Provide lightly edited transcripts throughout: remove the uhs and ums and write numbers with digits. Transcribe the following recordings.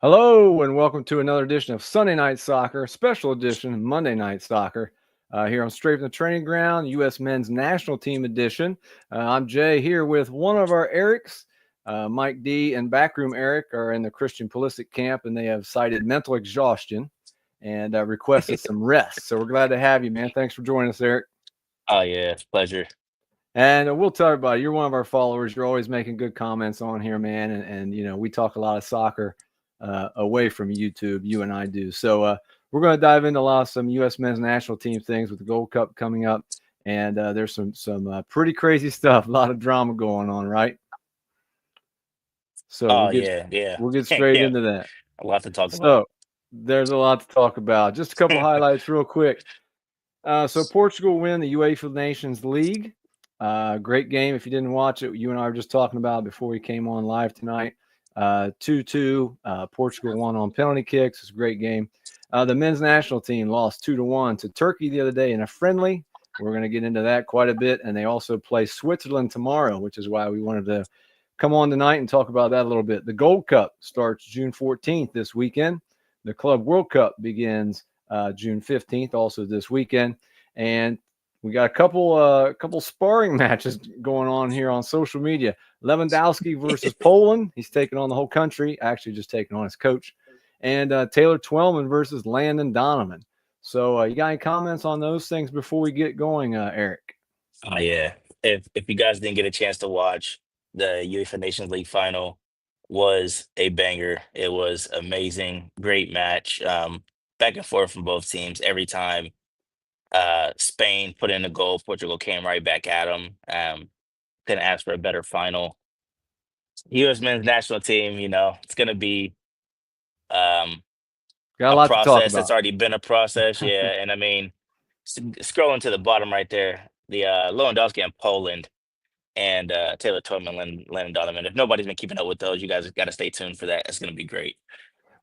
Hello, and welcome to another edition of Sunday Night Soccer, special edition Monday Night Soccer, here on Straight from the Training Ground, U.S. Men's National Team edition. I'm Jay here with one of our Erics. Mike D and Backroom Eric are in the Christian Pulisic camp, and they have cited mental exhaustion and requested some rest. So we're glad to have you, man. Thanks for joining us, Eric. Oh yeah, it's a pleasure. And we'll tell everybody, you're one of our followers. You're always making good comments on here, man. And we talk a lot of soccer away from YouTube. You and I do. So we're going to dive into some U.S. men's national team things with the Gold Cup coming up. And there's some pretty crazy stuff. A lot of drama going on, right? So Oh yeah. we'll get straight Yeah, into that. a lot to talk about. So there's a lot to talk about. Just a couple highlights real quick. So Portugal win the UEFA Nations League. Great game. If you didn't watch it, you and I were just talking about it before we came on live tonight. 2-2. Portugal won on penalty kicks. It's a great game. The men's national team lost 2-1 to Turkey the other day in a friendly. We're going to get into that quite a bit. And they also play Switzerland tomorrow, which is why we wanted to come on tonight and talk about that a little bit. The Gold Cup starts June 14th this weekend. The Club World Cup begins June 15th, also this weekend. And we got a couple sparring matches going on here on social media. Lewandowski versus Poland. He's taking on the whole country, actually just taking on his coach. And Taylor Twellman versus Landon Donovan. So you got any comments on those things before we get going, Eric? Oh yeah. If you guys didn't get a chance to watch, the UEFA Nations League final was a banger. It was amazing, great match. Back and forth from both teams. Every time Spain put in a goal, Portugal came right back at them. Couldn't ask for a better final. U.S. men's national team, it's gonna be um Got a a lot to talk process. It's about. already been a process, yeah. And I mean, scrolling to the bottom right there, the Lewandowski and Poland and Taylor Twellman, Landon Donovan. If nobody's been keeping up with those, you guys got to stay tuned for that. It's going to be great.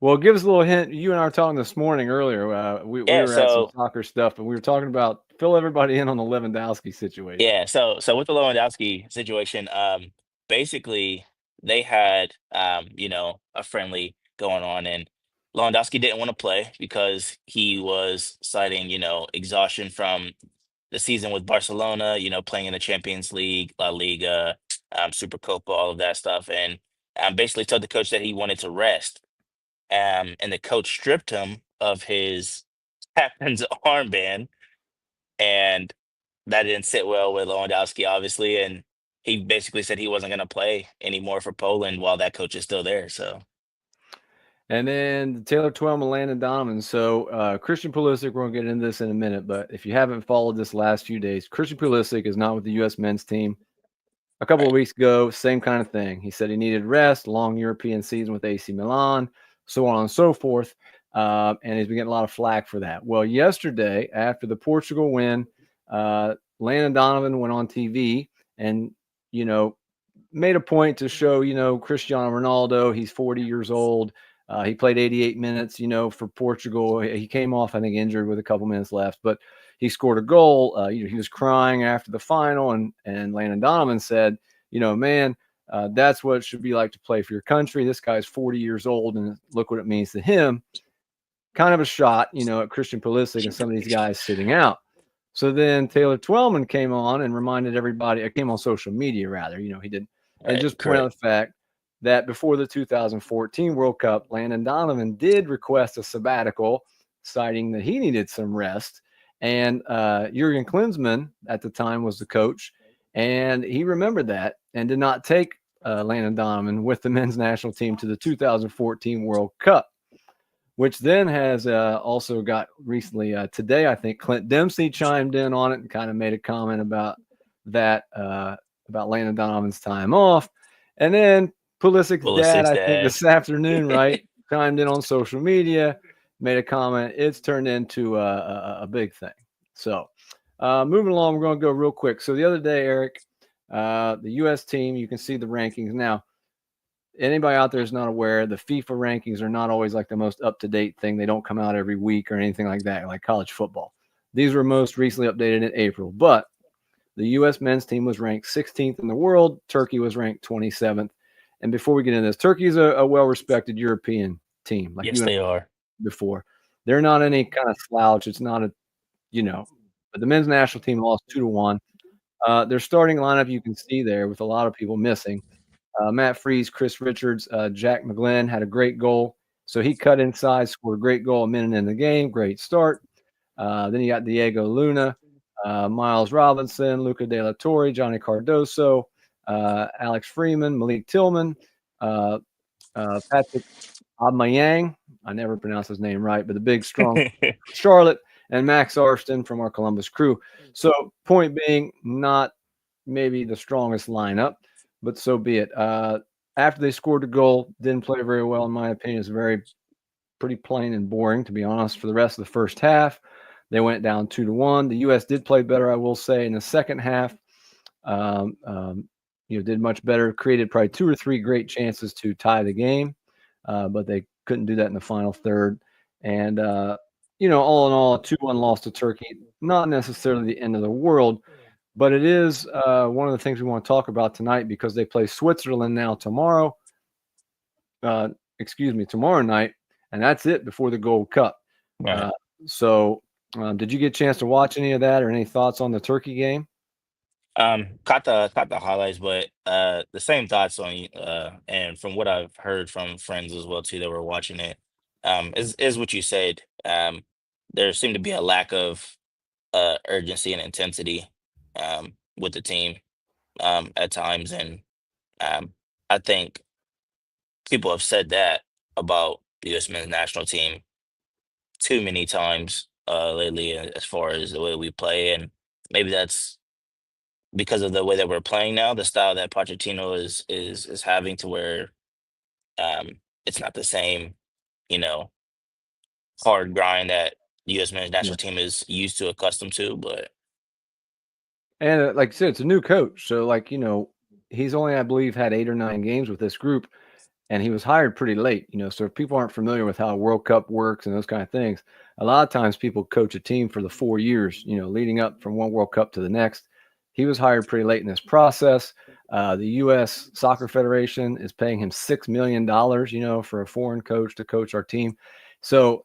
Well, give us a little hint. You and I were talking this morning earlier. We Yeah. were at some soccer stuff, and we were talking about fill everybody in on the Lewandowski situation. So with the Lewandowski situation, basically they had a friendly going on, and Lewandowski didn't want to play because he was citing exhaustion from the season with Barcelona, playing in the Champions League, La Liga, Super Copa, all of that stuff, and basically told the coach that he wanted to rest. And the coach stripped him of his captain's armband, and that didn't sit well with Lewandowski, obviously, and he basically said he wasn't going to play anymore for Poland while that coach is still there. So, And then Taylor Twellman, Landon Donovan. So Christian Pulisic, we're going to get into this in a minute, but if you haven't followed this last few days, Christian Pulisic is not with the U.S. men's team. A couple of right. weeks ago, same kind of thing. He said he needed rest, long European season with AC Milan, so on and so forth. And he's been getting a lot of flack for that. Well, yesterday, after the Portugal win, Landon Donovan went on TV and, made a point to show, Cristiano Ronaldo, he's 40 years old. He played 88 minutes, for Portugal. He came off, I think, injured with a couple minutes left, but he scored a goal. He was crying after the final, and Landon Donovan said, man, that's what it should be like to play for your country. This guy's 40 years old, and look what it means to him. Kind of a shot, at Christian Pulisic and some of these guys sitting out. So then Taylor Twellman came on and reminded everybody. It came on social media, rather. He did, and Right. just point out Correct. the fact that before the 2014 World Cup, Landon Donovan did request a sabbatical, citing that he needed some rest. And Jurgen Klinsmann at the time was the coach, and he remembered that and did not take Landon Donovan with the men's national team to the 2014 World Cup, which then has also got recently today. I think Clint Dempsey chimed in on it and kind of made a comment about that, about Landon Donovan's time off. And then Pulisic's dad, Pulisic's I think dad. this afternoon, right, chimed in on social media, made a comment. It's turned into a big thing. So moving along, we're going to go real quick. So the other day, Eric, the U.S. team, you can see the rankings now. Anybody out there is not aware, the FIFA rankings are not always like the most up-to-date thing. They don't come out every week or anything like that, like college football. These were most recently updated in April, but the U.S. men's team was ranked 16th in the world. Turkey was ranked 27th. And before we get into this, Turkey is a well-respected European team, like Yes, they are. before. They're not any kind of slouch. It's not a, but the men's national team lost 2-1. Their starting lineup you can see there with a lot of people missing. Matt Freese, Chris Richards, Jack McGlynn had a great goal. So he cut inside, scored a great goal a minute in the game. Great start. Then you got Diego Luna, Miles Robinson, Luca De La Torre, Johnny Cardoso, Alex Freeman, Malik Tillman, Patrick Aubameyang. I never pronounce his name right, but the big, strong Charlotte, and Max Arston from our Columbus Crew. So, point being, not maybe the strongest lineup, but so be it. After they scored the goal, didn't play very well, in my opinion. It's pretty plain and boring, to be honest, for the rest of the first half. They went down 2-1. The U.S. did play better, I will say, in the second half. Did much better, created probably 2 or 3 great chances to tie the game, but they couldn't do that in the final third. And, all in all, a 2-1 loss to Turkey, not necessarily the end of the world, but it is one of the things we want to talk about tonight because they play Switzerland now tomorrow night, and that's it before the Gold Cup. Right. Did you get a chance to watch any of that or any thoughts on the Turkey game? Caught the highlights, but the same thoughts on and from what I've heard from friends as well too that were watching it, is what you said. There seemed to be a lack of urgency and intensity with the team at times, and I think people have said that about the U.S. men's national team too many times lately, as far as the way we play, and maybe that's because of the way that we're playing now, the style that Pochettino is having, to where it's not the same, you know, hard grind that U.S. men's national team is used to, accustomed to. But And like I said, it's a new coach, so he's only, I believe, had 8 or 9 games with this group, and he was hired pretty late. So if people aren't familiar with how a World Cup works and those kind of things, a lot of times people coach a team for the 4 years, leading up from one World Cup to the next. He was hired pretty late in this process. The U.S. Soccer Federation is paying him $6 million, for a foreign coach to coach our team. So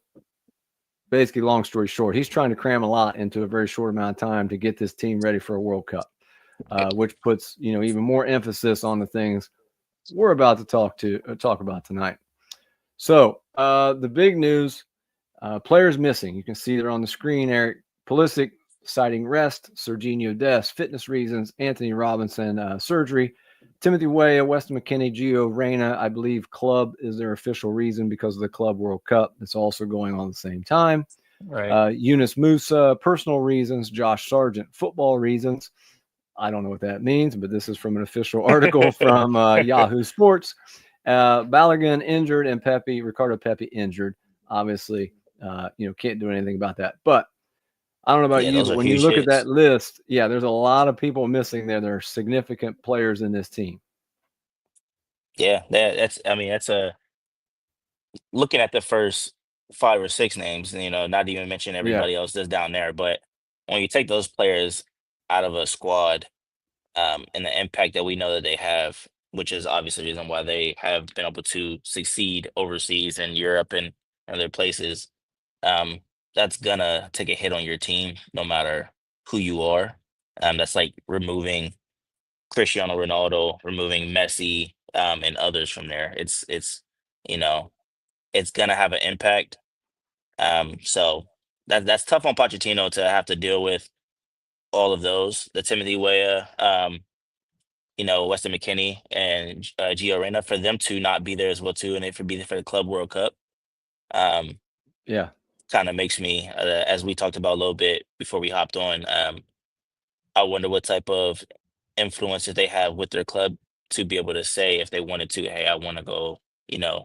basically, long story short, he's trying to cram a lot into a very short amount of time to get this team ready for a World Cup, which puts, even more emphasis on the things we're about to talk about tonight. So the big news, players missing. You can see they're on the screen. Eric Pulisic citing rest, Serginho Dest, fitness reasons, Anthony Robinson, surgery, Timothy Weah, Weston McKennie, Gio Reyna, I believe club is their official reason because of the Club World Cup that's also going on at the same time. right, Yunus Musa, personal reasons, Josh Sargent, football reasons. I don't know what that means, but this is from an official article from Yahoo Sports. Balogun injured and Ricardo Pepi injured. Obviously, can't do anything about that. But I don't know about yeah, you, those but are when you huge look at that hits. list, there's a lot of people missing there. There are significant players in this team. Yeah, that's, I mean, that's a looking at the first 5 or 6 names, not even mention Yeah, everybody else that's down there. But when you take those players out of a squad, and the impact that we know that they have, which is obviously the reason why they have been able to succeed overseas in Europe and other places, um, that's gonna take a hit on your team no matter who you are. That's like removing Cristiano Ronaldo, removing Messi, and others from there. You know, it's gonna have an impact. So that's tough on Pochettino to have to deal with all of those. The Timothy Weah, Weston McKennie and Gio Reyna, for them to not be there as well too, and it for be there for the Club World Cup, um, yeah. kind of makes me, as we talked about a little bit before we hopped on. I wonder what type of influence that they have with their club to be able to say if they wanted to, hey, I want to go, you know,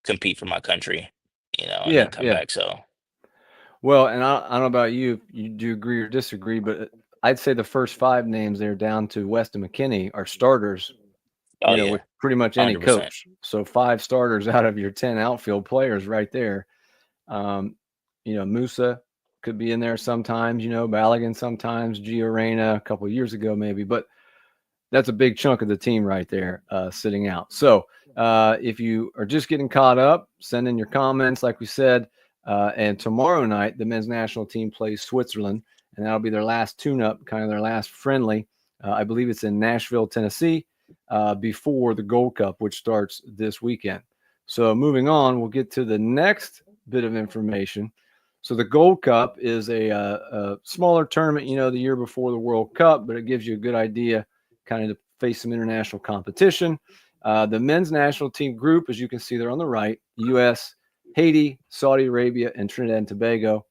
compete for my country, and then Yeah, come yeah. back. So, Well, and I don't know about you, if you do agree or disagree, but I'd say the first 5 names there down to Weston McKennie are starters, oh with yeah, pretty much any 100%. coach. So 5 starters out of your 10 outfield players right there. Um, Musa could be in there sometimes, Balogun sometimes, Gio Reyna a couple of years ago maybe, but that's a big chunk of the team right there sitting out. So If you are just getting caught up, send in your comments, like we said. And tomorrow night, the men's national team plays Switzerland, and that'll be their last tune-up, kind of their last friendly. I believe it's in Nashville, Tennessee, before the Gold Cup, which starts this weekend. So moving on, we'll get to the next bit of information. So the Gold Cup is a smaller tournament, the year before the World Cup, but it gives you a good idea, kind of to face some international competition. The men's national team group, as you can see there on the right, U.S., Haiti, Saudi Arabia, and Trinidad and Tobago.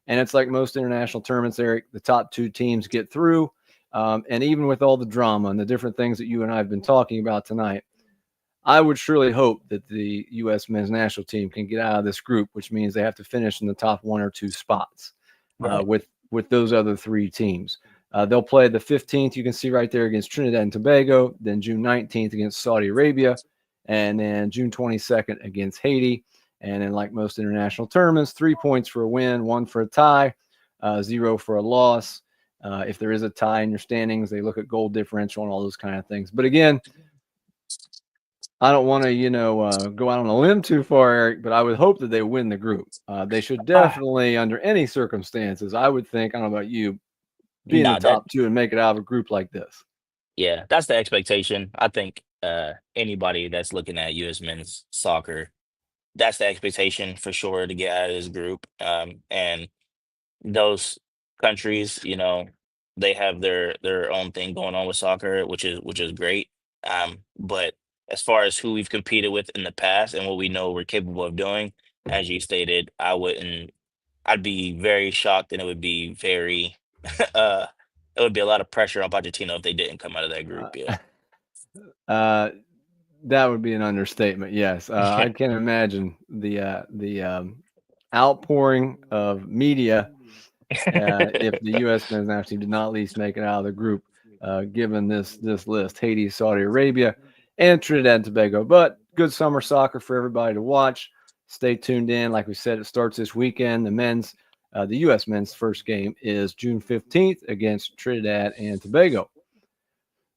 And it's like most international tournaments, Eric, the top two teams get through. And even with all the drama and the different things that you and I have been talking about tonight, I would surely hope that the U.S. men's national team can get out of this group, which means they have to finish in the top one or two spots Right. with those other three teams. They'll play the 15th, you can see right there, against Trinidad and Tobago, then June 19th against Saudi Arabia, and then June 22nd against Haiti. And then, like most international tournaments, 3 points for a win, 1 for a tie, 0 for a loss. If there is a tie in your standings, they look at goal differential and all those kind of things. But again, I don't want to, go out on a limb too far, Eric, but I would hope that they win the group. They should Ah, definitely, under any circumstances, I would think, I don't know about you, be in the no, that top two and make it out of a group like this. yeah, that's the expectation. I think anybody that's looking at U.S. men's soccer, that's the expectation for sure to get out of this group. And those countries, they have their own thing going on with soccer, which is great. But as far as who we've competed with in the past and what we know we're capable of doing, as you stated, I'd be very shocked, and it would be very uh it would be a lot of pressure on Pochettino if they didn't come out of that group. Yeah. Uh, uh, that would be an understatement. Yes, I can't imagine the outpouring of media if the U.S. men's national team did not at least make it out of the group, given this list: Haiti, Saudi Arabia, and Trinidad and Tobago. But good summer soccer for everybody to watch. Stay tuned in. Like we said, it starts this weekend. The U.S. men's first game is June 15th against Trinidad and Tobago.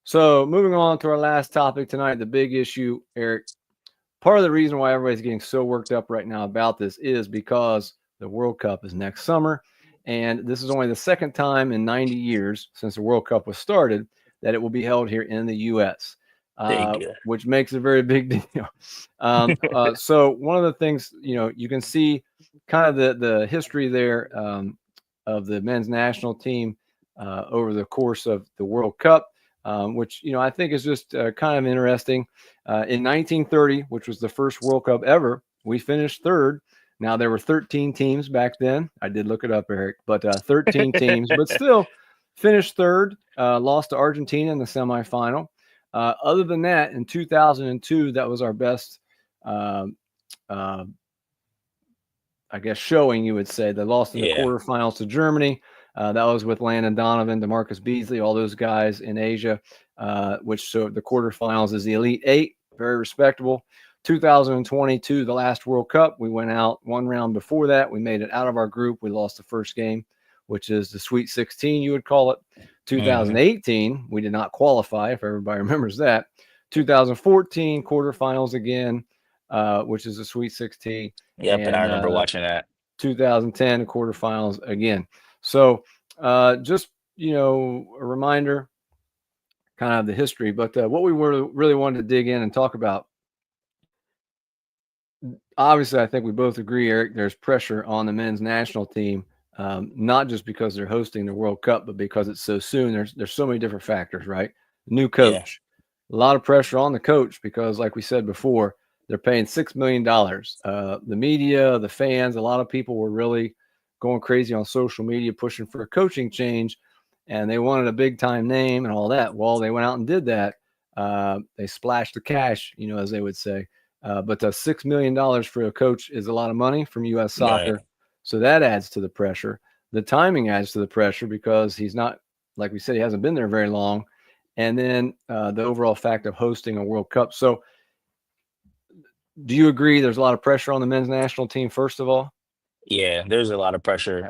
So moving on to our last topic tonight, the big issue, Eric. Part of the reason why everybody's getting so worked up right now about this is because the World Cup is next summer. And this is only the second time in 90 years since the World Cup was started that it will be held here in the U.S., Thank you. which makes a very big deal. So one of the things, you can see kind of the history there of the men's national team over the course of the World Cup, which, I think is just kind of interesting. In 1930, which was the first World Cup ever, we finished third. Now, there were 13 teams back then. I did look it up, Eric, but 13 teams, but still finished third, lost to Argentina in the semifinal. Other than that, in 2002, that was our best, uh, uh, I guess, showing, you would say. They lost in the Yeah. quarterfinals to Germany. That was with Landon Donovan, DeMarcus Beasley, all those guys in Asia, which showed the quarterfinals is the Elite Eight, very respectable. 2022, the last World Cup, we went out one round before that. We made it out of our group. We lost the first game, which is the Sweet 16, you would call it. Hmm. 2018, we did not qualify, if everybody remembers that. 2014, quarterfinals again, which is the Sweet 16. Yep, and I And remember watching that. 2010 quarterfinals again. So just, a reminder, kind of the history, but what we were really wanted to dig in and talk about. Obviously, I think we both agree, Eric, there's pressure on the men's national team, not just because they're hosting the World Cup, but because it's so soon. There's so many different factors, right? New Yeah. coach, a lot of pressure on the coach because, like we said before, they're paying $6 million. The media, the fans, a lot of people were really going crazy on social media pushing for a coaching change, and they wanted a big time name and all that. Well, they went out and did that. They splashed the cash, as they would say. But $6 million for a coach is a lot of money from U.S. Right. soccer. So that adds to the pressure. The timing adds to the pressure because he's not, like we said, he hasn't been there very long. And then the overall fact of hosting a World Cup. So do you agree there's a lot of pressure on the men's national team, first of all? Yeah, there's a lot of pressure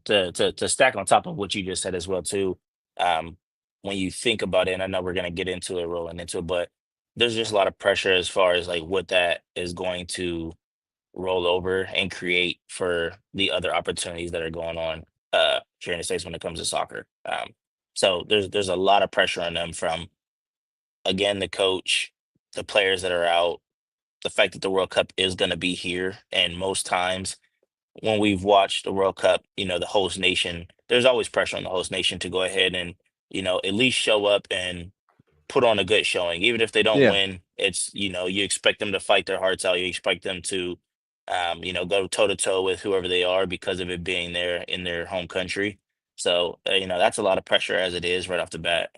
to stack on top of what you just said as well too. Um, when you think about it, and I know we're gonna get into it, rolling into it, but there's just a lot of pressure as far as like what that is going to roll over and create for the other opportunities that are going on here in the States when it comes to soccer. So there's a lot of pressure on them from, again, the coach, the players that are out, the fact that the World Cup is going to be here, and most times when we've watched the World Cup, the host nation, there's always pressure on the host nation to go ahead and at least show up and put on a good showing. Even if they don't Yeah. win, it's, you expect them to fight their hearts out. You expect them to, go toe to toe with whoever they are because of it being there in their home country. So, that's a lot of pressure as it is right off the bat.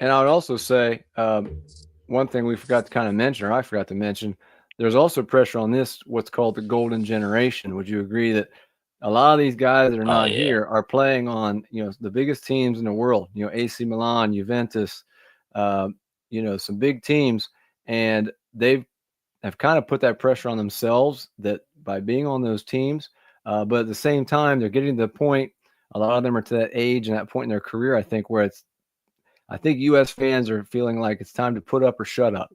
And I would also say one thing we forgot to kind of mention, or I forgot to mention, there's also pressure on this, what's called the golden generation. Would you agree that a lot of these guys that are Oh, not yeah. here are playing on, the biggest teams in the world, AC Milan, Juventus, uh, some big teams, and they've have kind of put that pressure on themselves that by being on those teams, but at the same time, they're getting to the point. A lot of them are to that age and that point in their career, I think, where I think U.S. fans are feeling like it's time to put up or shut up,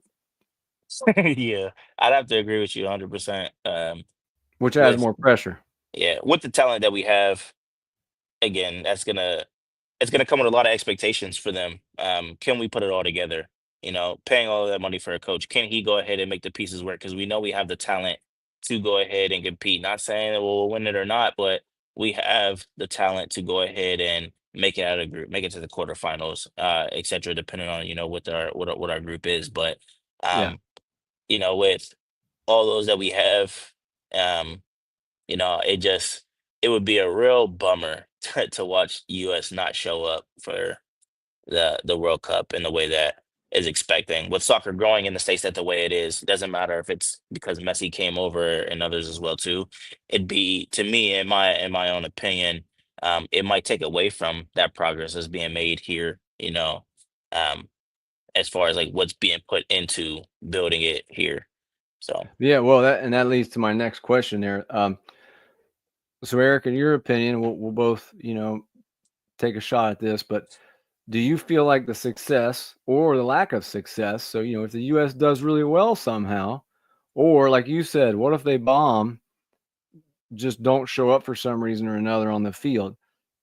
Yeah, I'd have to agree with you 100%. which adds With more pressure. Yeah, with the talent that we have, again, it's gonna come with a lot of expectations for them. Can we put it all together? Paying all of that money for a coach, can he go ahead and make the pieces work? Because we know we have the talent to go ahead and compete. Not saying that we'll win it or not, but we have the talent to go ahead and make it out of group, make it to the quarterfinals, et cetera, depending on what our group is. But Yeah. um, with all those that we have, um, it would be a real bummer to watch US not show up for the World Cup in the way that is expecting. With soccer growing in the States that the way it is, doesn't matter if it's because Messi came over and others as well too. It'd be, to me, in my own opinion, it might take away from that progress that's being made here, um, as far as like what's being put into building it here. So Yeah. Well, that leads to my next question there. So Eric, in your opinion, we'll both, take a shot at this, but do you feel like the success or the lack of success? So, if the U.S. does really well somehow, or like you said, what if they bomb, just don't show up for some reason or another on the field?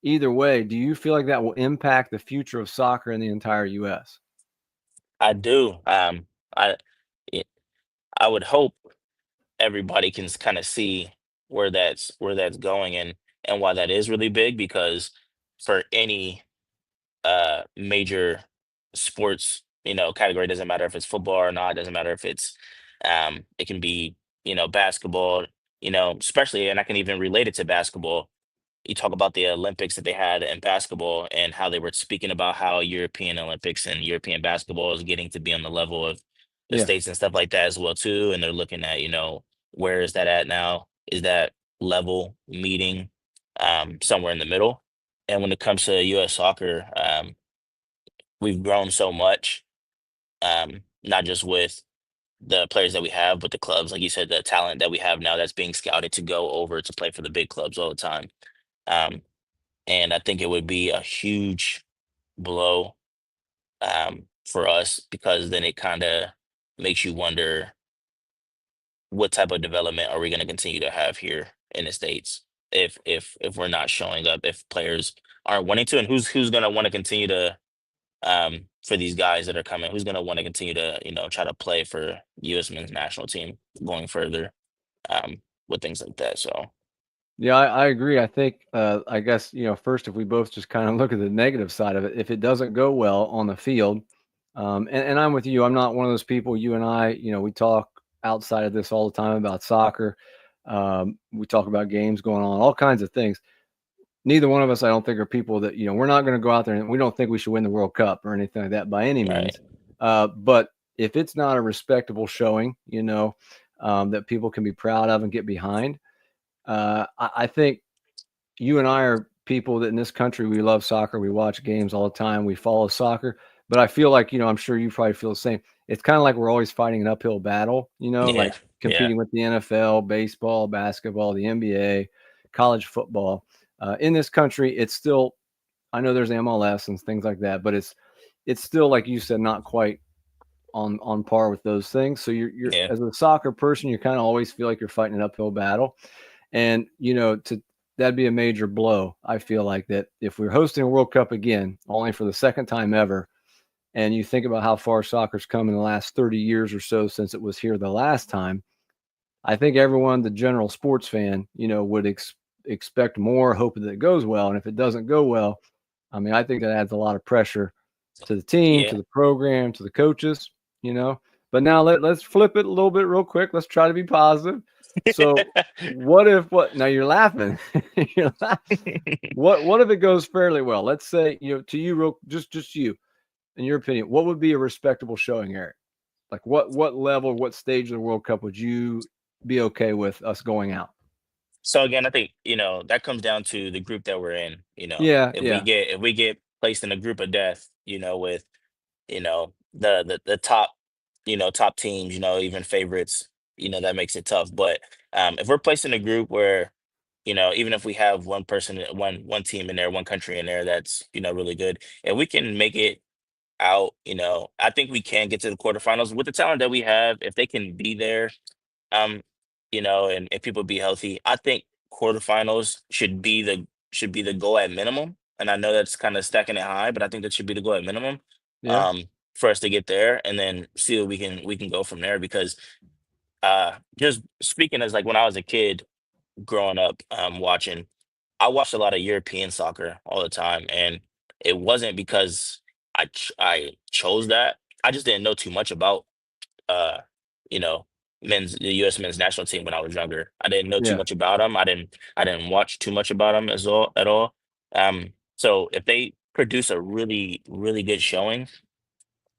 Either way, do you feel like that will impact the future of soccer in the entire U.S.? I do. I it- I would hope everybody can kind of see where that's going, and why that is really big, because for any major sports category, doesn't matter if it's football or not, doesn't matter if it can be basketball, especially, and I can even relate it to basketball. You talk about the Olympics that they had in basketball and how they were speaking about how European Olympics and European basketball is getting to be on the level of the Yeah. states and stuff like that as well too. And they're looking at, where is that at now? Is that level meeting somewhere in the middle? And when it comes to U.S. soccer, we've grown so much, not just with the players that we have, but the clubs, like you said, the talent that we have now that's being scouted to go over to play for the big clubs all the time. Um, and I think it would be a huge blow for us, because then it kind of makes you wonder what type of development are we going to continue to have here in the states if we're not showing up, if players aren't wanting to, and who's going to want to continue to for these guys that are coming, who's going to want to continue to try to play for U.S. men's national team going further um, with things like that. So Yeah, I agree. I think, I guess, first, if we both just kind of look at the negative side of it, if it doesn't go well on the field, and I'm with you, I'm not one of those people, you and I, we talk outside of this all the time about soccer. We talk about games going on, all kinds of things. Neither one of us, I don't think, are people that, we're not going to go out there and we don't think we should win the World Cup or anything like that by any right, means. But if it's not a respectable showing, that people can be proud of and get behind, I think you and I are people that in this country, we love soccer. We watch games all the time. We follow soccer. But I feel like, I'm sure you probably feel the same. It's kind of like we're always fighting an uphill battle, yeah, like yeah, competing with the NFL, baseball, basketball, the NBA, college football. In this country, it's still, I know there's MLS and things like that, but it's still, like you said, not quite on par with those things. So you're Yeah. as a soccer person, you kind of always feel like you're fighting an uphill battle, and to that'd be a major blow. I feel like that if we're hosting a World Cup again, only for the second time ever, and you think about how far soccer's come in the last 30 years or so since it was here the last time, I think everyone, the general sports fan, would expect more, hoping that it goes well. And if it doesn't go well, I mean, I think that adds a lot of pressure to the team, to Yeah. the program, to the coaches, But now let's flip it a little bit real quick. Let's try to be positive. So what now you're laughing. You're what if it goes fairly well? Let's say, to you just you, in your opinion, what would be a respectable showing, Eric? Like what level, what stage of the World Cup would you be okay with us going out? So again, I think, that comes down to the group that we're in. Yeah, If we yeah, get placed in a group of death, with, the top, top teams, even favorites, that makes it tough. But if we're placed in a group where, even if we have one person, one team in there, one country in there that's, really good, and we can make it out, I think we can get to the quarterfinals with the talent that we have. If they can be there, um, and if people be healthy, I think quarterfinals should be the goal at minimum. And I know that's kind of stacking it high, but I think that should be the goal at minimum, yeah, um, for us to get there and then see what we can go from there. Because just speaking as like when I was a kid growing up, watching, I watched a lot of European soccer all the time, and it wasn't because I chose that. I just didn't know too much about uh, you know, the U.S. men's national team when I was younger. I didn't know too yeah. much about them. I didn't watch too much about them as all at all. So if they produce a really really good showing,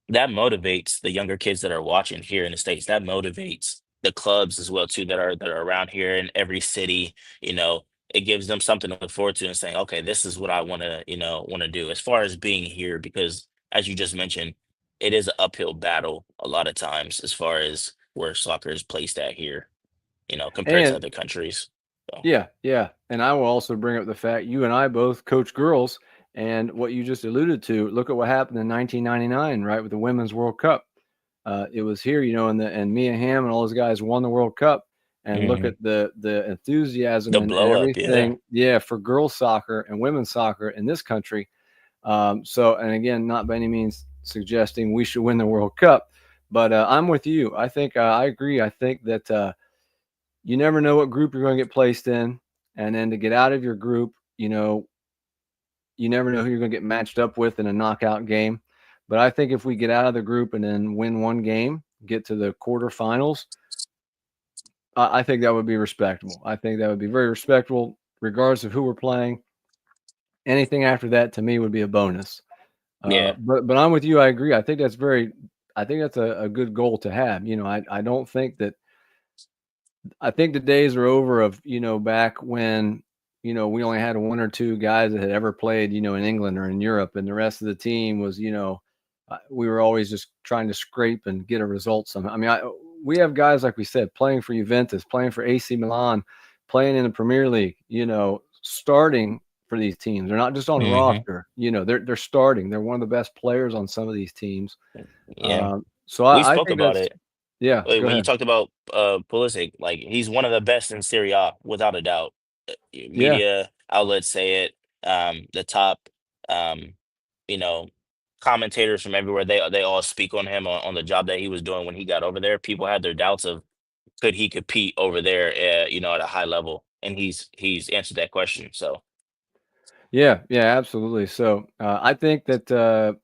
that motivates the younger kids that are watching here in the States. That motivates the clubs as well too that are around here in every city. You know, it gives them something to look forward to and saying, okay, this is what I want to do as far as being here, because as you just mentioned, it is an uphill battle a lot of times as far as where soccer is placed at here, compared to And other countries. So, yeah, yeah. And I will also bring up the fact you and I both coach girls, and what you just alluded to. Look at what happened in 1999, right, with the Women's World Cup. It was here, and Mia Hamm and all those guys won the World Cup. And look mhm. at the enthusiasm The and blow up, yeah, everything, yeah, for girls soccer and women's soccer in this country. So, and again, not by any means suggesting we should win the World Cup, but I'm with you. I think I agree. I think that you never know what group you're going to get placed in, and then to get out of your group, you never know who you're going to get matched up with in a knockout game. But I think if we get out of the group and then win one game, get to the quarterfinals, I think that would be respectable. I think that would be very respectable, regardless of who we're playing. Anything after that, to me, would be a bonus. yeah, But I'm with you. I agree. I think that's a good goal to have. I don't think that I think the days are over of, back when, we only had one or two guys that had ever played, in England or in Europe, and the rest of the team was, we were always just trying to scrape and get a result somehow. I mean, we have guys, like we said, playing for Juventus, playing for AC Milan, playing in the Premier League, starting for these teams. They're not just on the hmm roster, they're starting. They're one of the best players on some of these teams. yeah. So We I spoke think about that's, it. yeah, Wait, go when you ahead. talked about Pulisic, like he's one of the best in Serie A without a doubt. Yeah. Media outlets say it. The top, um, you know, commentators from everywhere, they all speak on him on the job that he was doing when he got over there. People had their doubts of could he compete over there, at a high level, and he's answered that question. So, Yeah, yeah, absolutely. So I think that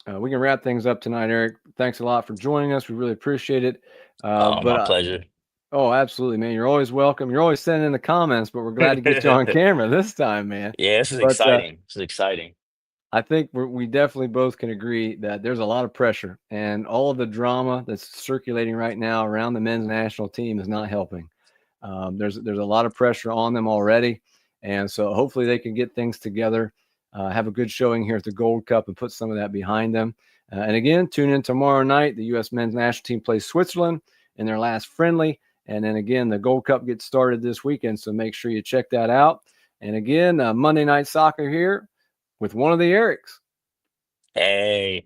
we can wrap things up tonight, Eric. Thanks a lot for joining us. We really appreciate it. But my pleasure. oh, absolutely, man. You're always welcome. You're always sending in the comments, but we're glad to get you on camera this time, man. Yeah, this is But exciting. This is exciting. I think we definitely both can agree that there's a lot of pressure, and all of the drama that's circulating right now around the men's national team is not helping. There's a lot of pressure on them already, and so hopefully they can get things together, have a good showing here at the Gold Cup, and put some of that behind them. And again, tune in tomorrow night. The U.S. men's national team plays Switzerland in their last friendly, and then again the Gold Cup gets started this weekend. So make sure you check that out. And again, Monday Night Soccer here with one of the Erics. Hey.